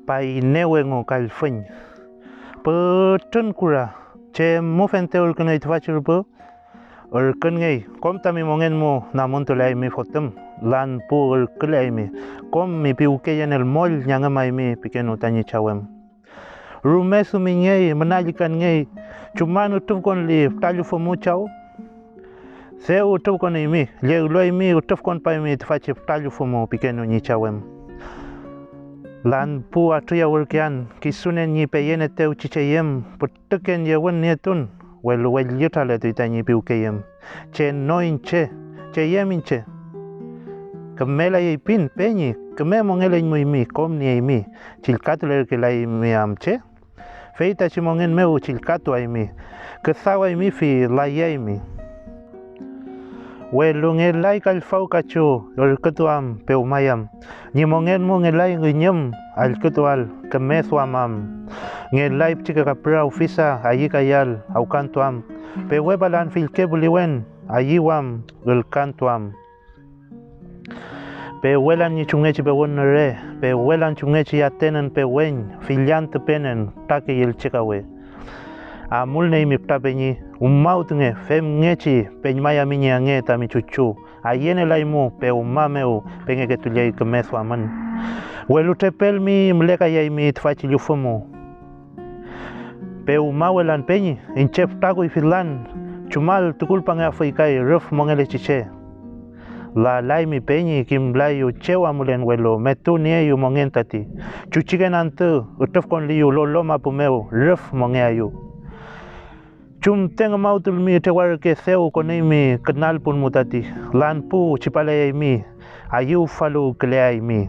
pai newengo kalfin petun kura che mufente ulkena itfachur bu ulken ngei kom tami mongen mo namun tulai mi fotem lan pu ulkelai mi kom mi piuke en el mol nyanga mai mi pikenu tani chawem rumesu mi ngei menalikan ngei cuman utup kon li talu fomu chaw se utup kon mi le loi mi utup kon pai mi tfachi talu fomu pikenu ni chawem lan pu atuya ulkian kisunen ni peyene teu chicheyem putuken yewen netun wel yutale tuitani piukeyem che noinche che yeminche kemela yipin peñi keme mongele muy mi komni mi chilkatler que la mi amche feita chimongen meu chilkatu ay mi kesawa mi fi la yemi welung elai kal fau kachu ol ketuam peumayam ni mongen mo ngelai ngnyem al ketual kemeswamam ngelai chika kapra ofisa ayi kayal au kantuam pewebalan filke buliwen ayiwam el kantuam pewelan ni chungechi bewonre pewelan chungechi atenen pewen filiant penen take el chikawe amul nei mipta peñi umautnge fem ngechi peñmaya miña nge tami chuchu ayene laimu pe umameu penge que tulei kemeswaman welu tepel mi mleka yai mi tfachi lufumu pe umawelan peñi inchef tago y filan chumal tukulpan afrikai ruf mongele chiche la lai mi peñi kim lai uchewa mulen welo metunie yu mongentati chuchigen antu utuf kon liu loloma pumeu ruf mongeayu chum tenga mautul mi te war ke seu konemi kanal pun mutati lan pu chipale mi ayu falu kleai mi